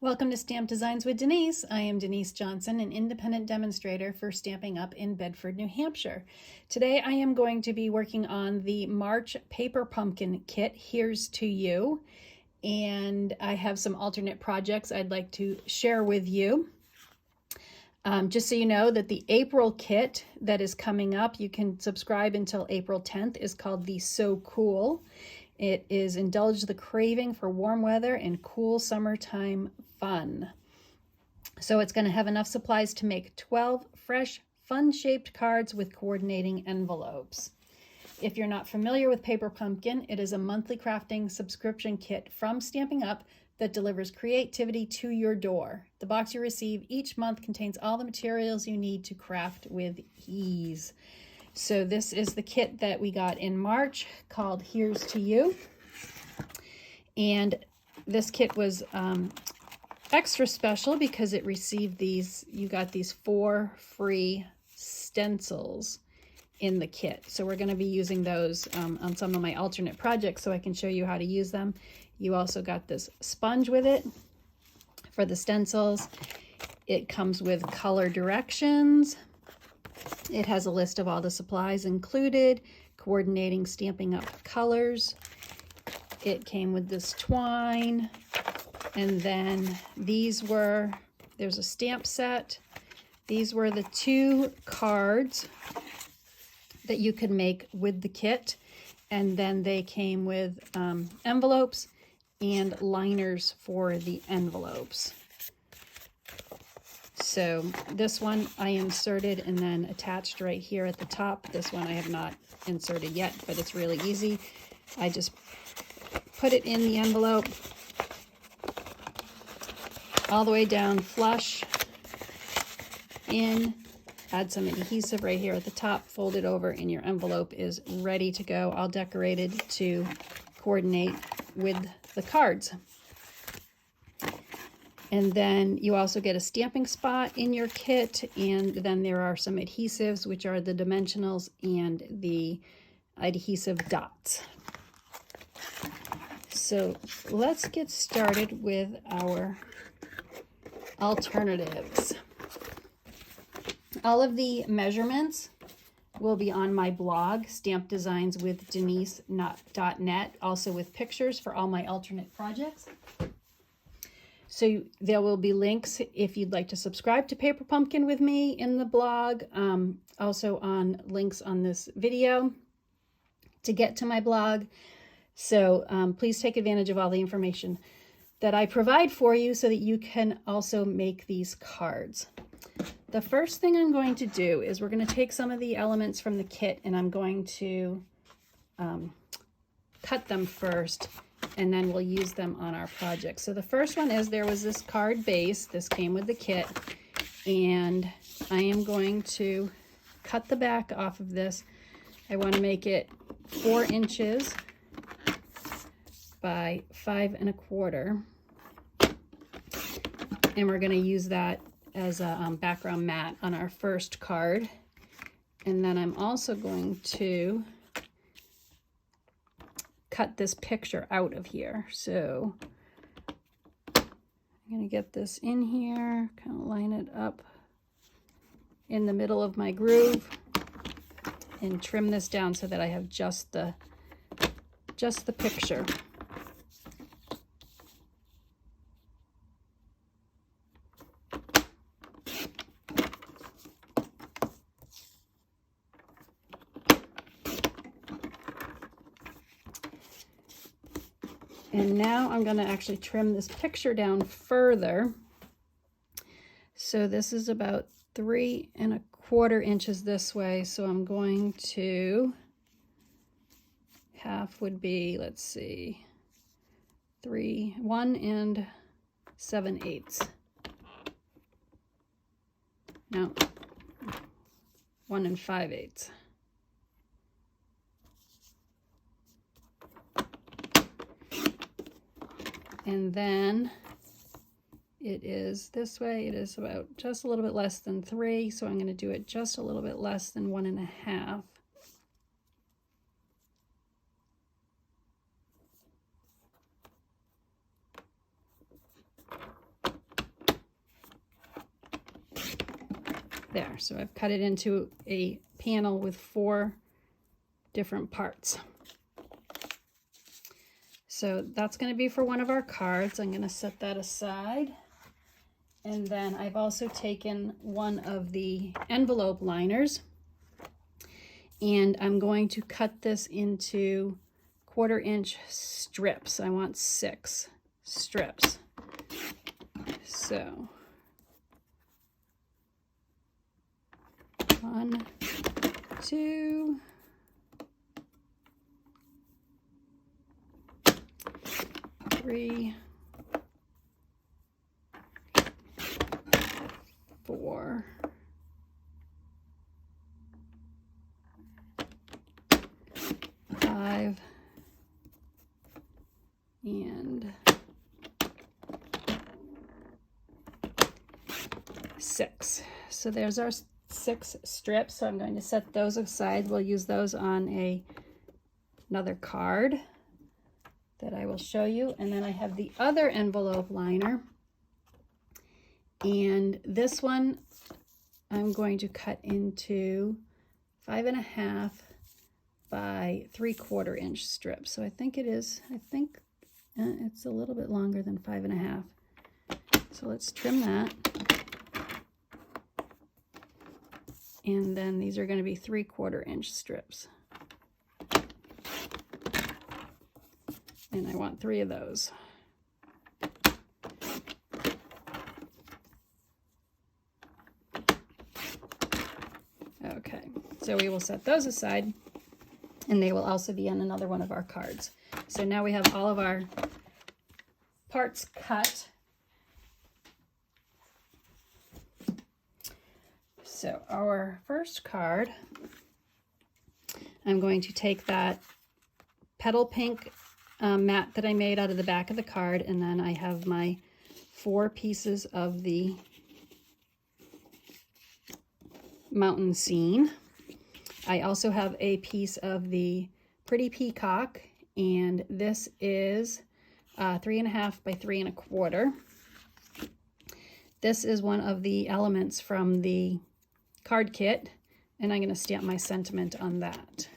Welcome to Stamp Designs with Denise. I am Denise Johnson, an independent demonstrator for Stamping Up in Bedford, New Hampshire. Today I am going to be working on the March Paper Pumpkin kit, Here's to You, and I have some alternate projects I'd like to share with you. Just so you know that the April kit that is coming up, you can subscribe until April 10th, is called the So Cool. It is Indulge the Craving for Warm Weather and Cool Summertime Fun. So it's going to have enough supplies to make 12 fresh, fun-shaped cards with coordinating envelopes. If you're not familiar with Paper Pumpkin, it is a monthly crafting subscription kit from Stamping Up that delivers creativity to your door. The box you receive each month contains all the materials you need to craft with ease. So this is the kit that we got in March called Here's to You. And this kit was extra special because it received these, you got these 4 free stencils in the kit. So we're going to be using those on some of my alternate projects so I can show you how to use them. You also got this sponge with it for the stencils. It comes with color directions. It has a list of all the supplies included, coordinating Stamping Up colors. It came with this twine, and then there's a stamp set. These were the 2 cards that you could make with the kit, and then they came with envelopes and liners for the envelopes. So this one I inserted and then attached right here at the top. This one I have not inserted yet, but it's really easy. I just put it in the envelope all the way down flush in, add some adhesive right here at the top, fold it over, and your envelope is ready to go, all decorated to coordinate with the cards. And then you also get a stamping spot in your kit, and then there are some adhesives, which are the dimensionals and the adhesive dots. So let's get started with our alternatives. All of the measurements will be on my blog, stampdesignswithdenise.net, also with pictures for all my alternate projects. So there will be links if you'd like to subscribe to Paper Pumpkin with me in the blog, also on links on this video to get to my blog. So please take advantage of all the information that I provide for you so that you can also make these cards. The first thing I'm going to do is we're going to take some of the elements from the kit and I'm going to cut them first, and then we'll use them on our project. So the first one is, there was this card base. This came with the kit, and I am going to cut the back off of this. I want to make it 4 inches by 5 1/4, and we're going to use that as a background mat on our first card. And then I'm also going to cut this picture out of here. So I'm going to get this in here, kind of line it up in the middle of my groove and trim this down so that I have just the picture. And now I'm going to actually trim this picture down further. So this is about 3 1/4 inches this way. So I'm going to, half would be, let's see, 1 7/8. No, 1 5/8. And then it is this way. It is about just a little bit less than 3, so I'm going to do it just a little bit less than 1 1/2. There, so I've cut it into a panel with 4 different parts. So that's going to be for one of our cards. I'm going to set that aside. And then I've also taken one of the envelope liners, and I'm going to cut this into 1/4-inch strips. I want 6 strips. So 1, 2, 3, 4, 5, and 6. So there's our 6 strips. So I'm going to set those aside. We'll use those on another card that I will show you. And then I have the other envelope liner. And this one I'm going to cut into 5.5 by 3/4-inch strips. So I think it's a little bit longer than 5.5. So let's trim that. And then these are going to be 3/4-inch strips. And I want 3 of those. Okay, so we will set those aside, and they will also be on another one of our cards. So now we have all of our parts cut. So our first card, I'm going to take that petal pink mat that I made out of the back of the card, and then I have my 4 pieces of the mountain scene. I also have a piece of the pretty peacock, and this is 3.5 by 3.25. This is one of the elements from the card kit, and I'm going to stamp my sentiment on that.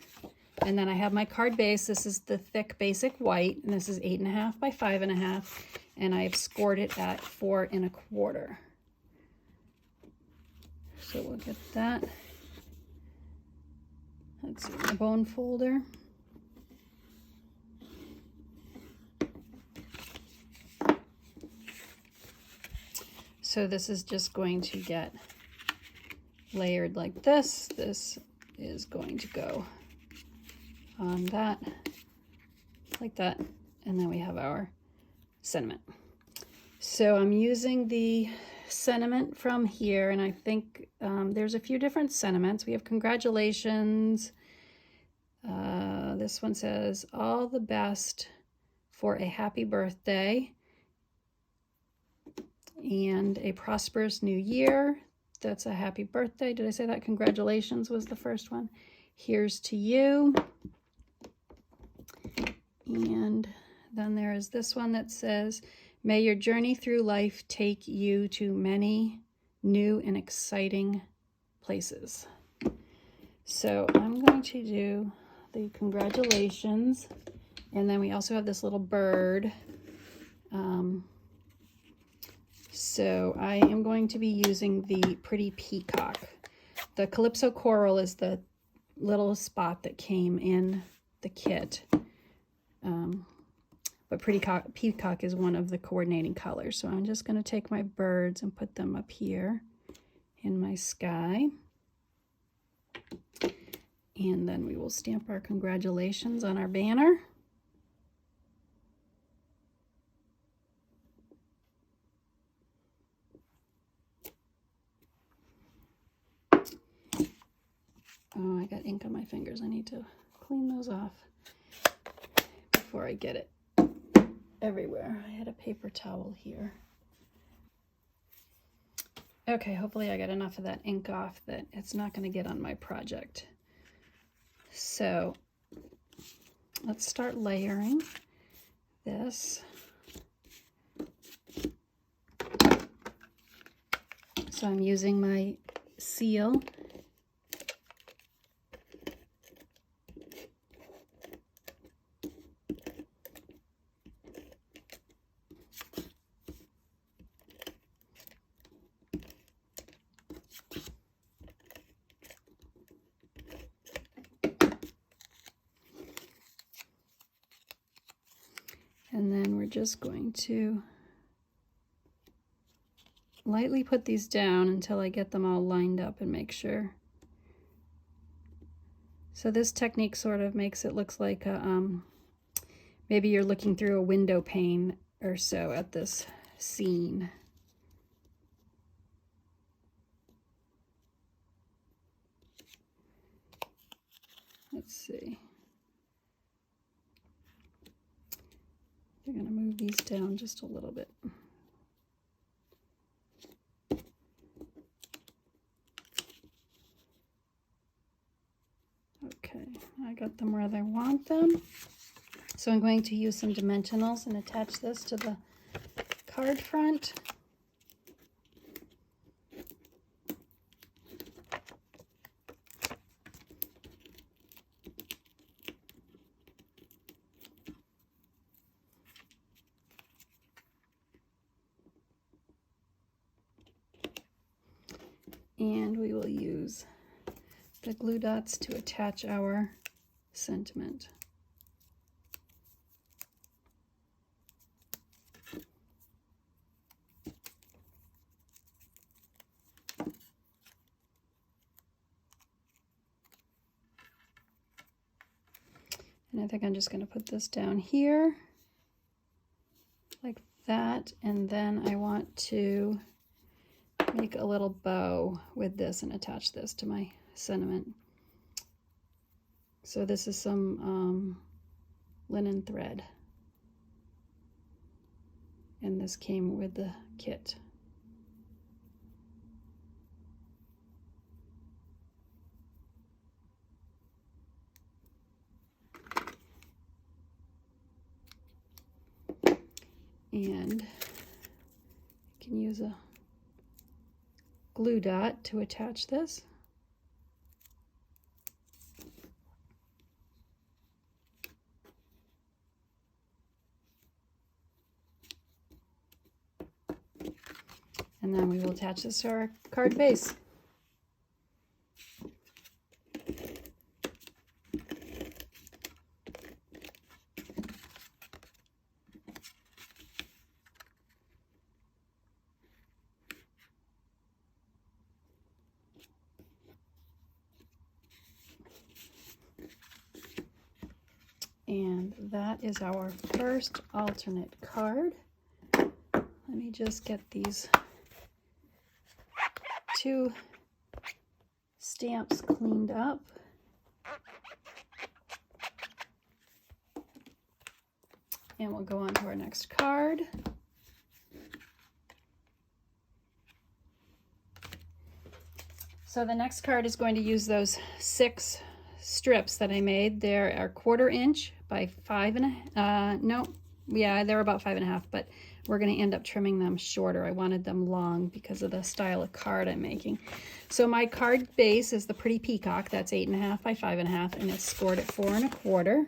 And then I have my card base. This is the thick basic white, and this is 8.5 by 5.5, and I've scored it at 4.25. So we'll get that. Let's see, my bone folder. So this is just going to get layered like this. This is going to go on that, like that, and then we have our sentiment. So I'm using the sentiment from here, and I think there's a few different sentiments. We have congratulations. This one says, all the best for a happy birthday and a prosperous new year. That's a happy birthday. Did I say that? Congratulations was the first one. Here's to you. And then there is this one that says, may your journey through life take you to many new and exciting places. So I'm going to do the congratulations. And then we also have this little bird. So I am going to be using the pretty peacock. The Calypso Coral is the little spot that came in the kit. But peacock is one of the coordinating colors. So I'm just going to take my birds and put them up here in my sky. And then we will stamp our congratulations on our banner. Oh, I got ink on my fingers. I need to clean those off before I get it everywhere. I had a paper towel here. Okay, hopefully I got enough of that ink off that it's not going to get on my project. So let's start layering this. So I'm using my seal. And then we're just going to lightly put these down until I get them all lined up and make sure. So this technique sort of makes it look like a, maybe you're looking through a window pane or so at this scene. Let's see. We're going to move these down just a little bit. Okay, I got them where I want them. So I'm going to use some dimensionals and attach this to the card front. And we will use the glue dots to attach our sentiment. And I think I'm just going to put this down here like that, and then I want to make a little bow with this and attach this to my sentiment. So this is some linen thread, and this came with the kit. And you can use a glue dot to attach this. And then we will attach this to our card base. And that is our first alternate card. Let me just get these two stamps cleaned up. And we'll go on to our next card. So the next card is going to use those 6 strips that I made. They're a 1/4 inch by 5.5. No, yeah, they're about 5.5, but we're going to end up trimming them shorter. I wanted them long because of the style of card I'm making. So my card base is the Pretty Peacock. That's 8.5 by 5.5, and it's scored at 4 1/4.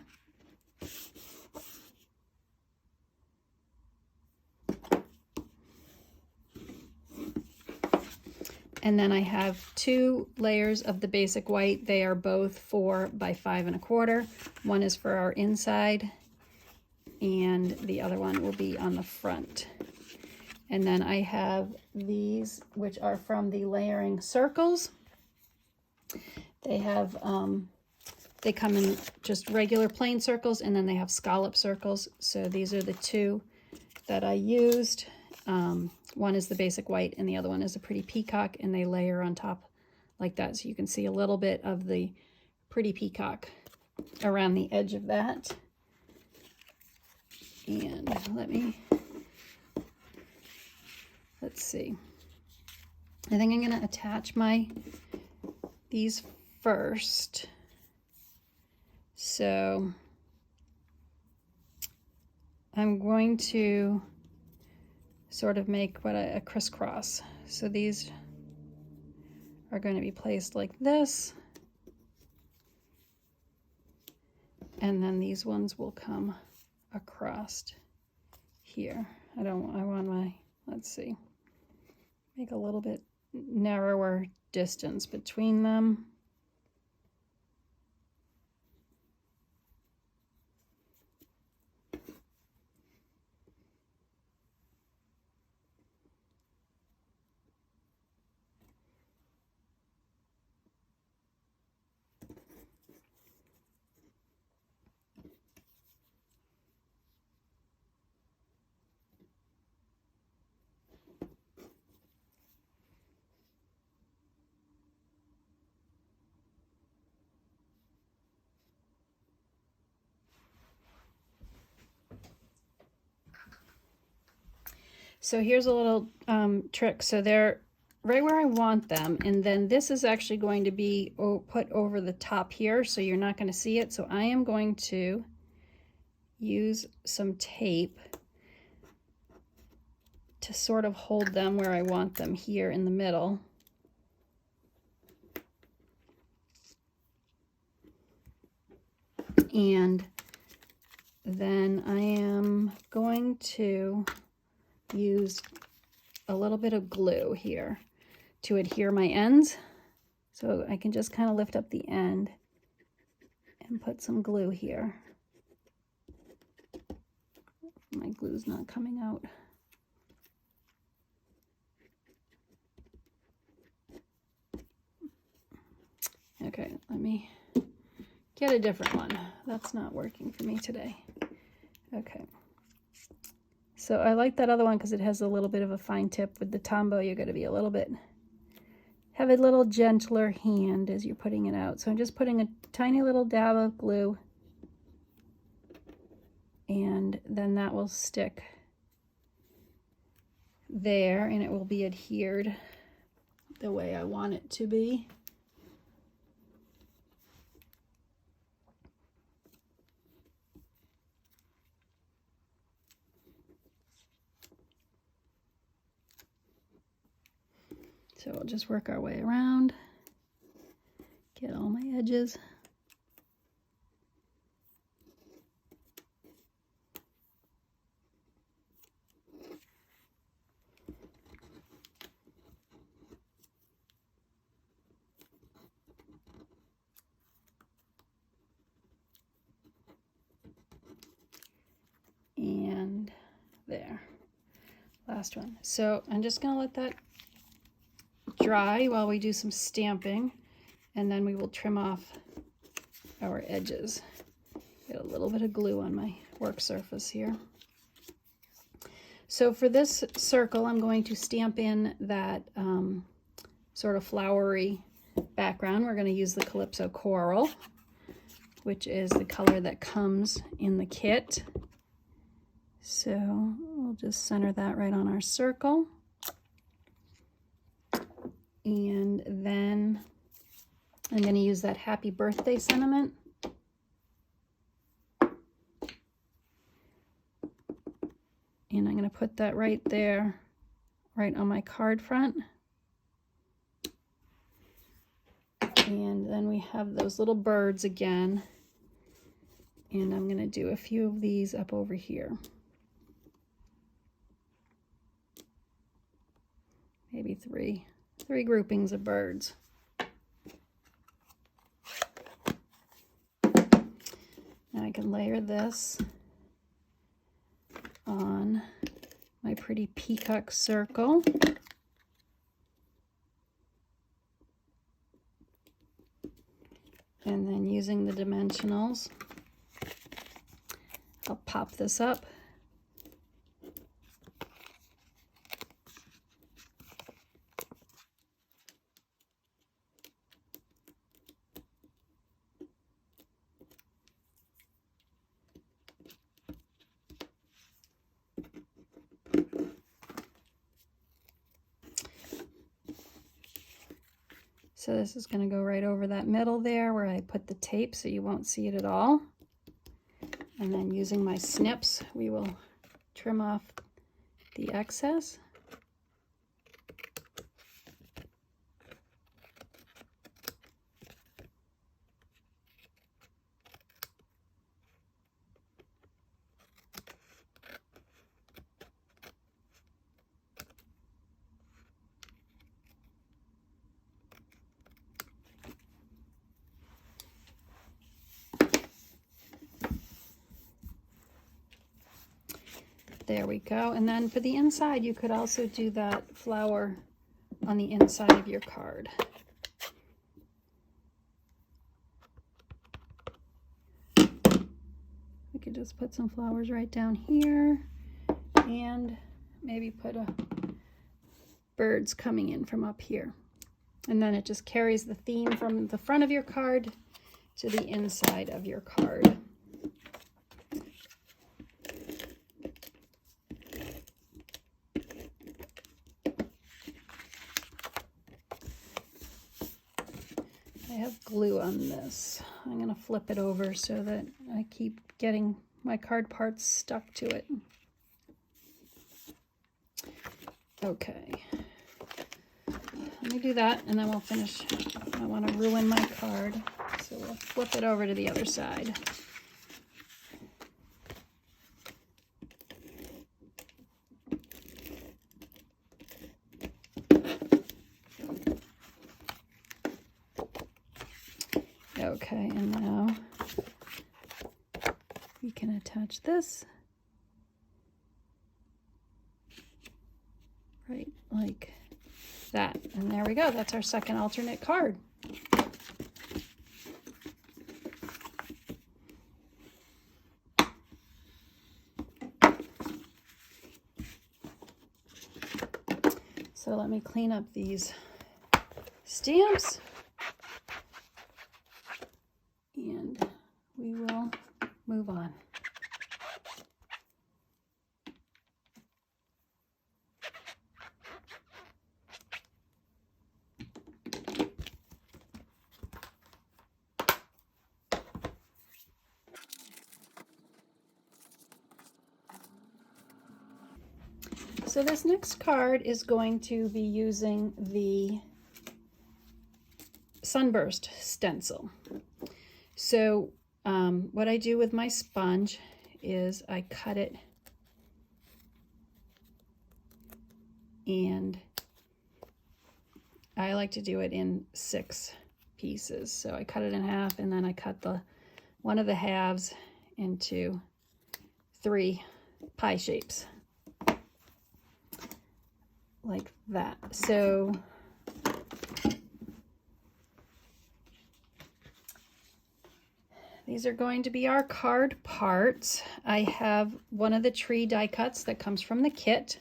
And then I have 2 layers of the basic white. They are both 4 by 5 1/4. One is for our inside, and the other one will be on the front. And then I have these, which are from the layering circles. They have, they come in just regular plain circles, and then they have scallop circles. So these are the 2 that I used. One is the basic white and the other one is a Pretty Peacock, and they layer on top like that. So you can see a little bit of the Pretty Peacock around the edge of that. And let's see. I think I'm going to attach these first. So I'm going to sort of make a crisscross. So these are going to be placed like this. And then these ones will come across here. I want my, let's see, make a little bit narrower distance between them. So here's a little trick. So they're right where I want them, and then this is actually going to be put over the top here, so you're not going to see it. So I am going to use some tape to sort of hold them where I want them here in the middle. And then I am going to use a little bit of glue here to adhere my ends. So I can just kind of lift up the end and put some glue here. My glue's not coming out. Okay, let me get a different one. That's not working for me today. Okay. So I like that other one because it has a little bit of a fine tip. With the Tombow, you're going to be a little bit, have a little gentler hand as you're putting it out. So I'm just putting a tiny little dab of glue, and then that will stick there, and it will be adhered the way I want it to be. So we'll just work our way around, get all my edges. And there, last one. So I'm just gonna let that dry while we do some stamping, and then we will trim off our edges. Get a little bit of glue on my work surface here. So for this circle, I'm going to stamp in that sort of flowery background. We're going to use the Calypso Coral, which is the color that comes in the kit. So we'll just center that right on our circle. And then I'm going to use that Happy Birthday sentiment. And I'm going to put that right there, right on my card front. And then we have those little birds again. And I'm going to do a few of these up over here. Maybe three groupings of birds. Now I can layer this on my pretty peacock circle. And then using the dimensionals, I'll pop this up. So this is going to go right over that middle there where I put the tape, so you won't see it at all. And then using my snips, we will trim off the excess. There we go. And then for the inside, you could also do that flower on the inside of your card. We could just put some flowers right down here and maybe put a birds coming in from up here. And then it just carries the theme from the front of your card to the inside of your card. I have glue on this. I'm going to flip it over so that I keep getting my card parts stuck to it. Okay. Let me do that and then we'll finish. I don't want to ruin my card, so we'll flip it over to the other side. Okay, and now we can attach this right like that. And there we go. That's our second alternate card. So let me clean up these stamps. And we will move on. So this next card is going to be using the Sunburst stencil. So what I do with my sponge is I cut it and I like to do it in 6 pieces. So I cut it in half and then I cut one of the halves into 3 pie shapes like that. So these are going to be our card parts. I have one of the tree die cuts that comes from the kit.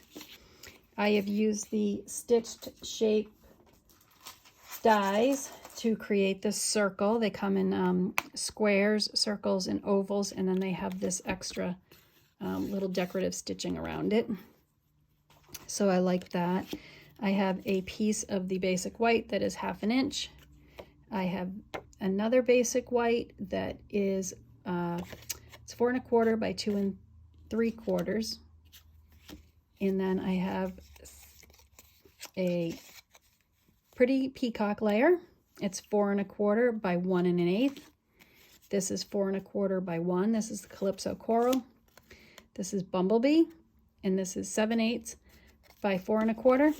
I have used the stitched shape dies to create this circle. They come in squares, circles, and ovals, and then they have this extra little decorative stitching around it. So I like that. I have a piece of the basic white that is 1/2 inch. I have another basic white that is it's 4 1/4 by 2 3/4, and then I have a pretty peacock layer. It's 4 1/4 by 1 1/8. This is 4 1/4 by 1. This is the Calypso Coral. This is Bumblebee, and this is 7/8 by 4 1/4.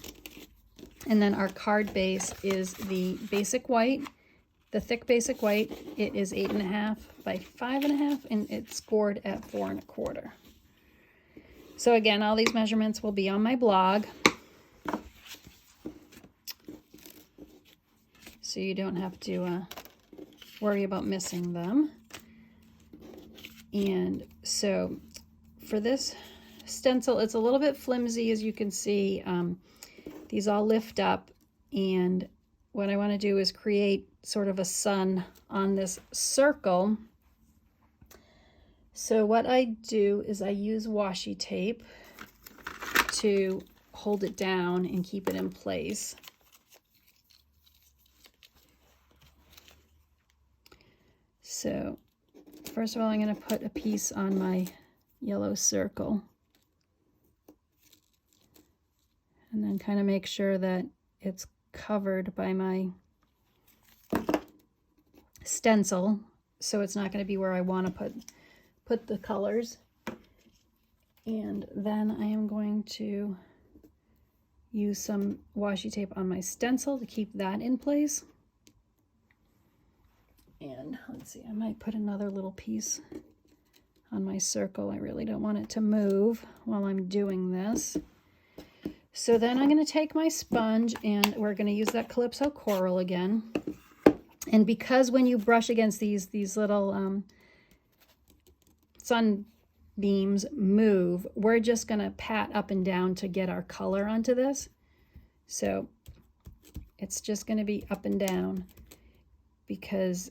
And then our card base is the basic white. The thick basic white, it is 8 1/2 by 5 1/2, and it's scored at 4 1/4. So again, all these measurements will be on my blog, so you don't have to worry about missing them. And so for this stencil, it's a little bit flimsy, as you can see. These all lift up, and what I want to do is create sort of a sun on this circle. So what I do is I use washi tape to hold it down and keep it in place. So first of all, I'm going to put a piece on my yellow circle, and then kind of make sure that it's covered by my stencil, so it's not going to be where I want to put the colors. And then I am going to use some washi tape on my stencil to keep that in place. And let's see, I might put another little piece on my circle. I really don't want it to move while I'm doing this. So then I'm going to take my sponge and we're going to use that Calypso Coral again. And because when you brush against these little sunbeams move, we're just going to pat up and down to get our color onto this. So it's just going to be up and down because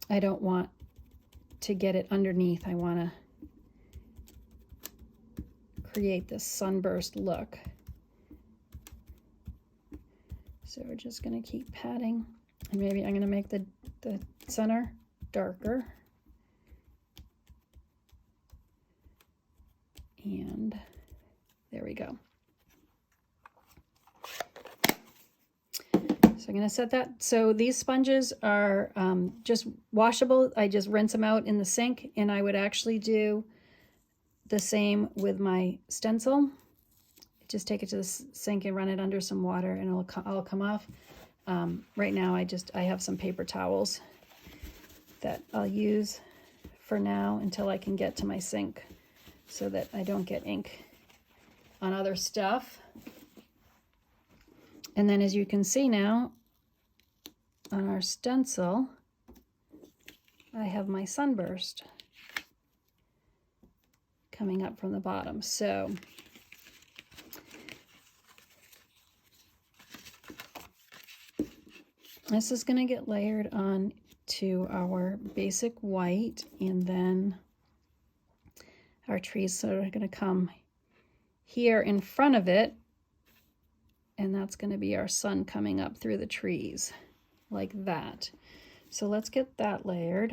I don't want to get it underneath. I want to create this sunburst look. So we're just going to keep patting, and maybe I'm going to make the center darker. And there we go. So I'm going to set that. So these sponges are just washable. I just rinse them out in the sink, and I would actually do the same with my stencil. Just take it to the sink and run it under some water and it'll all come off. Right now I have some paper towels that I'll use for now until I can get to my sink so that I don't get ink on other stuff. And then as you can see now on our stencil, I have my sunburst coming up from the bottom. So this is going to get layered on to our basic white, and then our trees sort of going to come here in front of it, and that's going to be our sun coming up through the trees like that. So let's get that layered.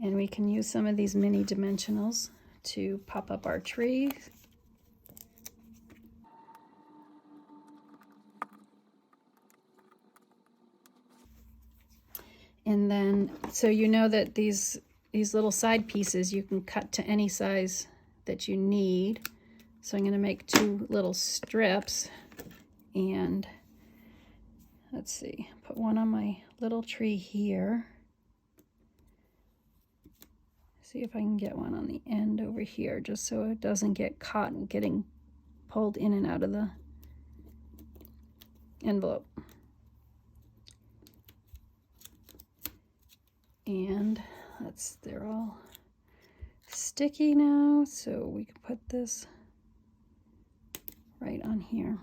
And we can use some of these mini dimensionals to pop up our trees. And then, so you know that these little side pieces you can cut to any size that you need. So I'm going to make 2 little strips, and let's see, put one on my little tree here. See if I can get one on the end over here, just so it doesn't get caught and getting pulled in and out of the envelope. And they're all sticky now, so we can put this right on here.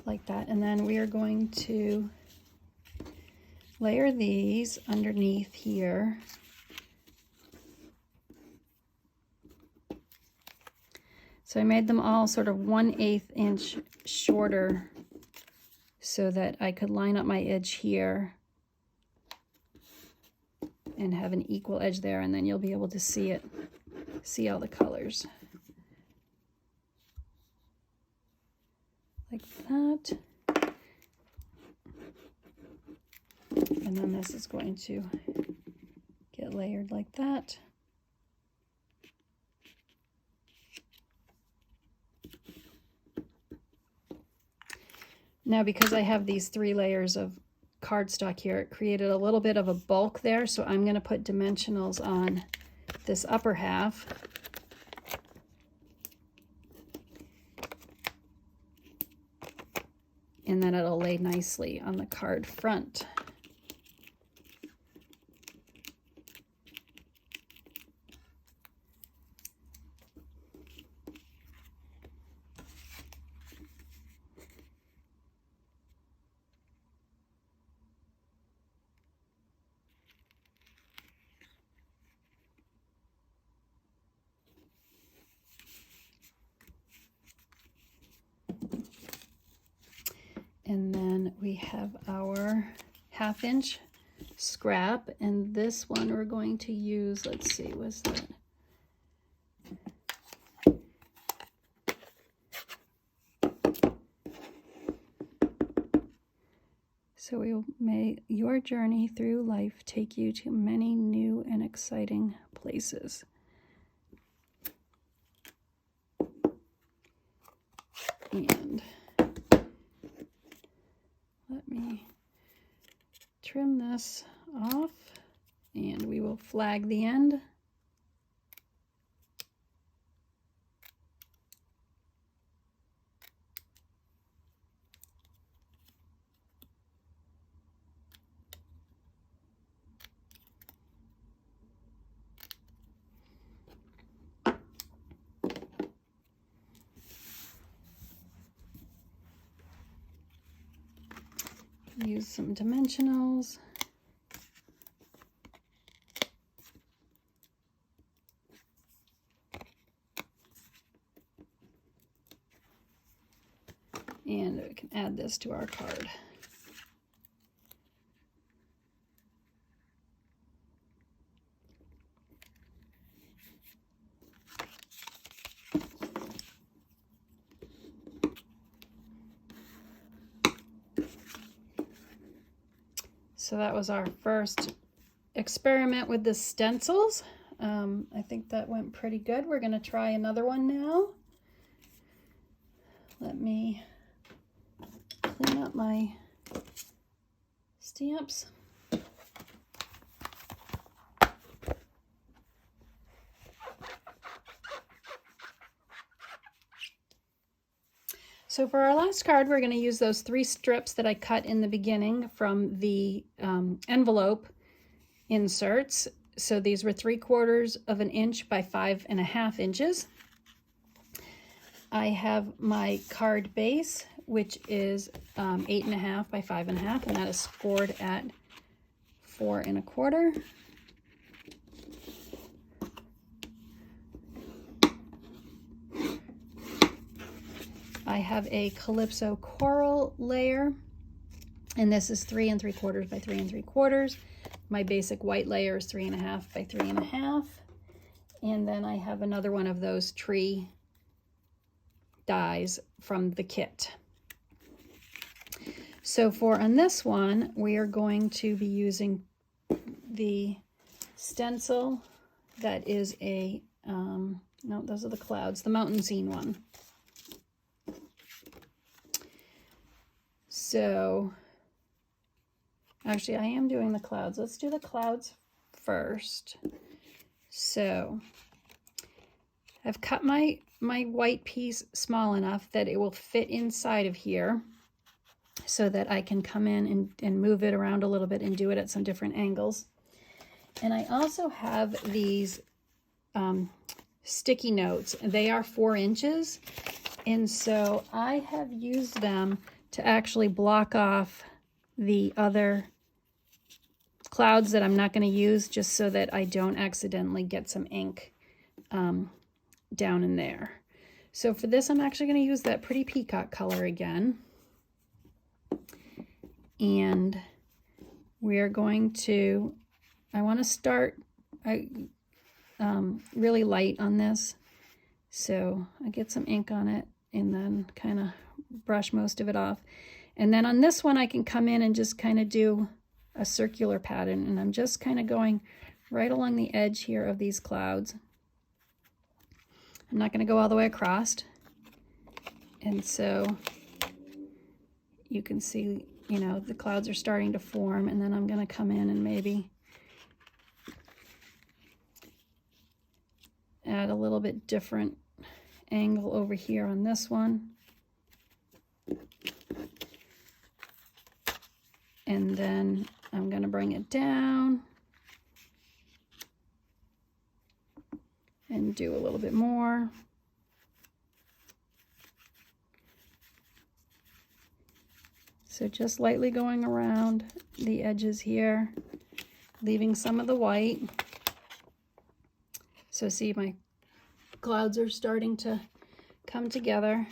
Like that. And then we are going to layer these underneath here. So I made them all sort of 1/8 inch shorter so that I could line up my edge here and have an equal edge there, and then you'll be able to see it, see all the colors. Like that. And then this is going to get layered like that. Now, because I have these 3 layers of cardstock here, it created a little bit of a bulk there, so I'm going to put dimensionals on this upper half. And then it'll lay nicely on the card front. And then we have our 1/2 inch scrap, and this one we're going to use, let's see, what's that? So may your journey through life take you to many new and exciting places. And let me trim this off, and we will flag the end. Use some dimensionals. And we can add this to our card. So that was our first experiment with the stencils. I think that went pretty good. We're going to try another one now. Let me clean up my stamps. So for our last card, we're going to use those 3 strips that I cut in the beginning from the envelope inserts. So these were 3/4 of an inch by 5.5 inches. I have my card base, which is 8.5 by 5.5, and that is scored at 4 1/4. I have a Calypso coral layer, and this is 3 3/4 by 3 3/4. My basic white layer is 3.5 by 3.5. And then I have another one of those tree dies from the kit. So on this one, we are going to be using the stencil that is a, no, those are the clouds, the mountain scene one. So actually I am doing the clouds. Let's do the clouds first. So I've cut my white piece small enough that it will fit inside of here so that I can come in and move it around a little bit and do it at some different angles. And I also have these sticky notes. They are 4 inches. And so I have used them to actually block off the other clouds that I'm not going to use, just so that I don't accidentally get some ink down in there. So for this, I'm actually going to use that pretty peacock color again. And we're going to, I want to start really light on this. So I get some ink on it and then kind of brush most of it off. And then on this one, I can come in and just kind of do a circular pattern. And I'm just kind of going right along the edge here of these clouds. I'm not going to go all the way across. And so you can see, you know, the clouds are starting to form, and then I'm going to come in and maybe add a little bit different angle over here on this one. And then I'm going to bring it down and do a little bit more. So just lightly going around the edges here, leaving some of the white. So see, my clouds are starting to come together.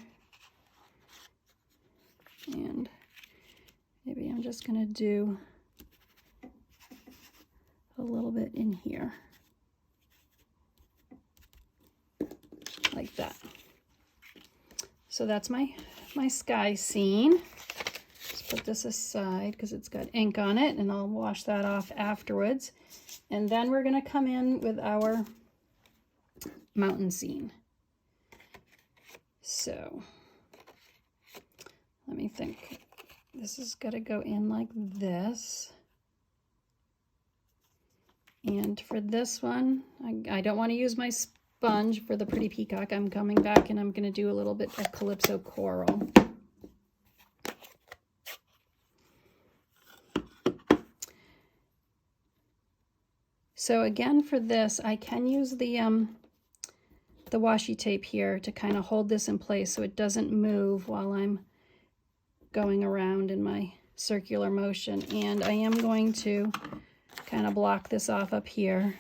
And maybe I'm just going to do a little bit in here, like that. So that's my sky scene. Let's put this aside because it's got ink on it, and I'll wash that off afterwards. And then we're going to come in with our mountain scene. So let me think. This is going to go in like this. And for this one, I don't want to use my sponge for the pretty peacock. I'm coming back and I'm going to do a little bit of Calypso Coral. So again, for this, I can use the washi tape here to kind of hold this in place so it doesn't move while I'm going around in my circular motion. And I am going to kind of block this off up here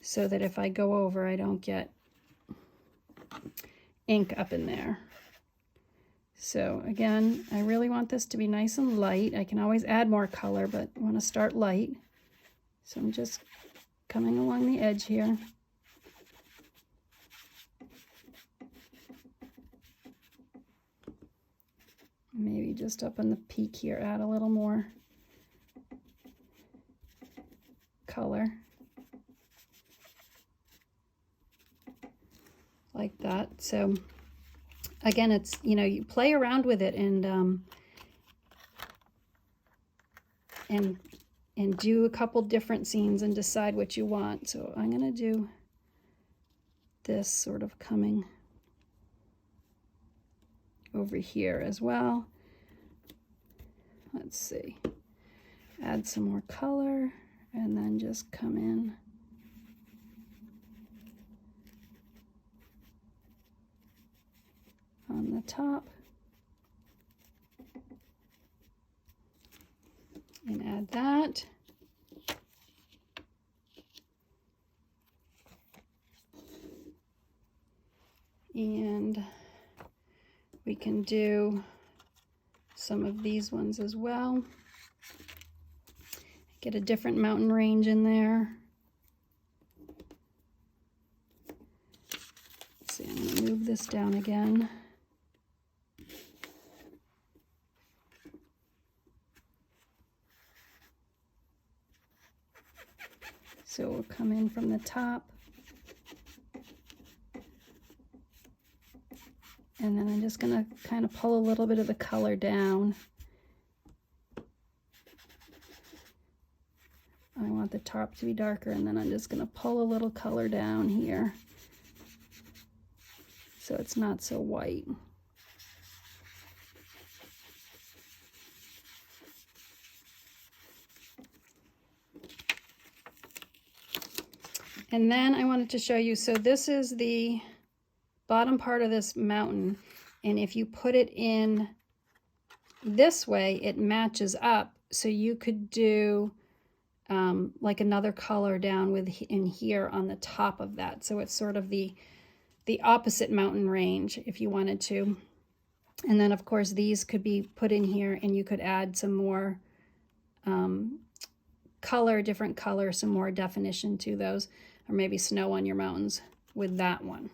so that if I go over, I don't get ink up in there. So again, I really want this to be nice and light. I can always add more color, but I want to start light. So I'm just coming along the edge here. Maybe just up on the peak here, add a little more color. Like that. So again, it's, you know, you play around with it and do a couple different scenes and decide what you want. So I'm going to do this sort of coming over here as well. Let's see. Add some more color and then just come in on the top and add that. And we can do some of these ones as well. Get a different mountain range in there. Let's see, I'm going to move this down again. So we'll come in from the top. And then I'm just going to kind of pull a little bit of the color down. I want the top to be darker, and then I'm just going to pull a little color down here so it's not so white. And then I wanted to show you, so this is the bottom part of this mountain, and if you put it in this way, it matches up. So you could do like another color down in here on the top of that. So it's sort of the opposite mountain range if you wanted to. And then of course these could be put in here, and you could add some more color, different color, some more definition to those, or maybe snow on your mountains with that one.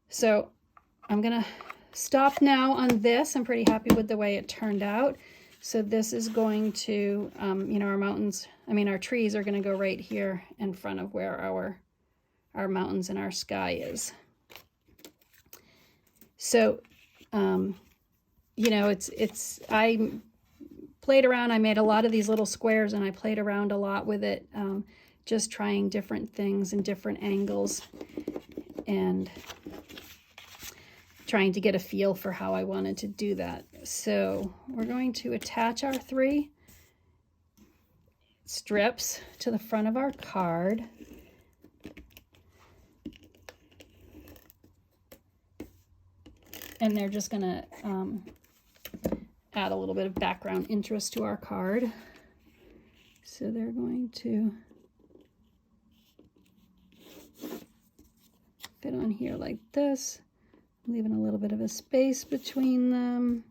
So I'm gonna stop now on this. I'm pretty happy with the way it turned out. So this is going to, you know, our trees are gonna go right here in front of where our mountains and our sky is. So, you know, I played around, I made a lot of these little squares, and I played around a lot with it, just trying different things and different angles, and trying to get a feel for how I wanted to do that. So we're going to attach our 3 strips to the front of our card. And they're just going to add a little bit of background interest to our card. So they're going to fit on here like this, leaving a little bit of a space between them.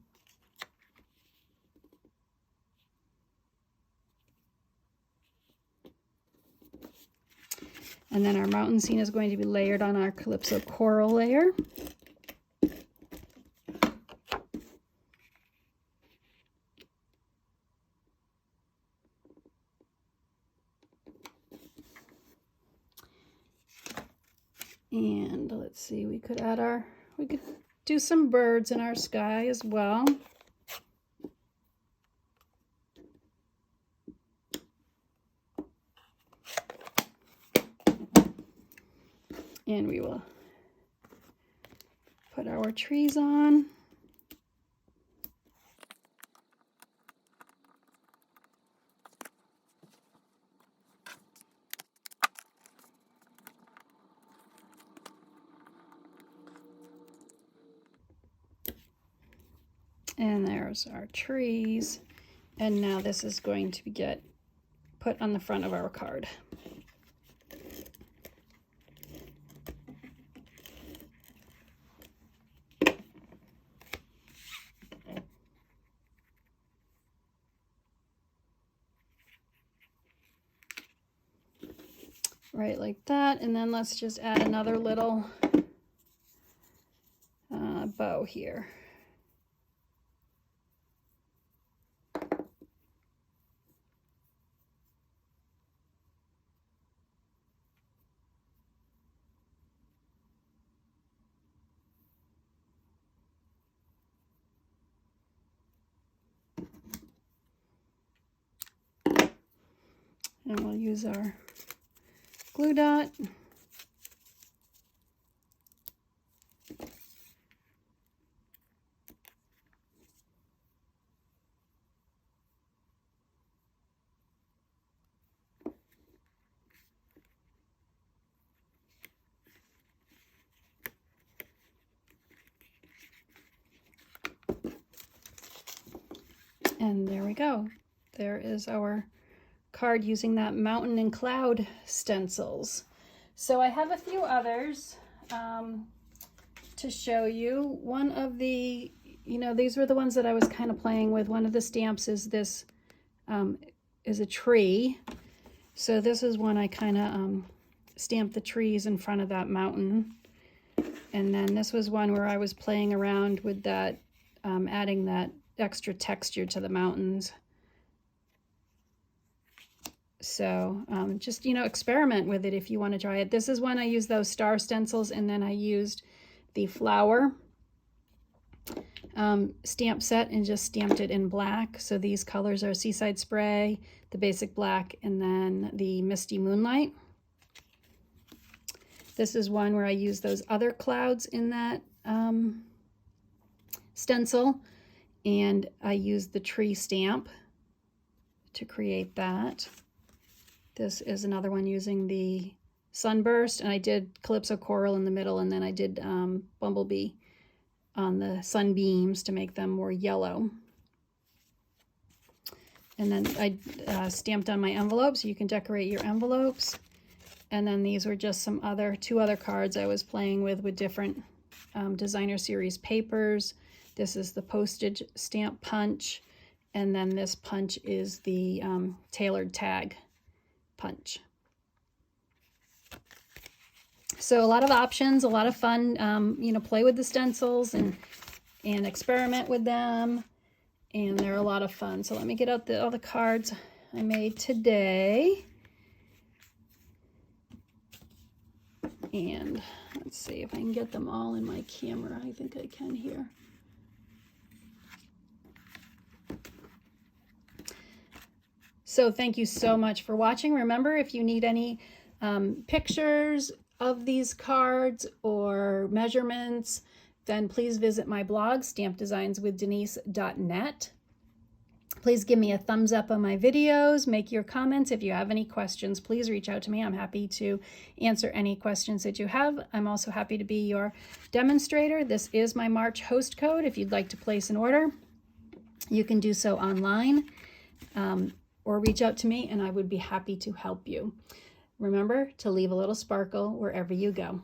And then our mountain scene is going to be layered on our Calypso Coral layer. And let's see, we could do some birds in our sky as well. And we will put our trees on. And there's our trees. And now this is going to get put on the front of our card. Right like that. And then let's just add another little bow here. And we'll use our glue dot. And there we go. There is our card using that mountain and cloud stencils. So I have a few others to show you. One of the, these were the ones that I was kind of playing with. One of the stamps is this, is a tree. So this is one I kind of stamped the trees in front of that mountain. And then this was one where I was playing around with that, adding that extra texture to the mountains. So just, experiment with it if you want to try it. This is when I used those star stencils, and then I used the flower stamp set and just stamped it in black. So these colors are Seaside Spray, the basic black, and then the Misty Moonlight. This is one where I used those other clouds in that stencil, and I used the tree stamp to create that. This is another one using the Sunburst, and I did Calypso Coral in the middle, and then I did Bumblebee on the sunbeams to make them more yellow. And then I stamped on my envelopes, so you can decorate your envelopes. And then these were just two other cards I was playing with different designer series papers. This is the postage stamp punch, and then this punch is the tailored tag punch. So a lot of options, a lot of fun, play with the stencils and experiment with them, and they're a lot of fun. So let me get out all the cards I made today. And let's see if I can get them all in my camera. I think I can here. So thank you so much for watching. Remember, if you need any pictures of these cards or measurements, then please visit my blog, stampdesignswithdenise.net. Please give me a thumbs up on my videos, make your comments. If you have any questions, please reach out to me. I'm happy to answer any questions that you have. I'm also happy to be your demonstrator. This is my March host code. If you'd like to place an order, you can do so online. Or reach out to me and I would be happy to help you. Remember to leave a little sparkle wherever you go.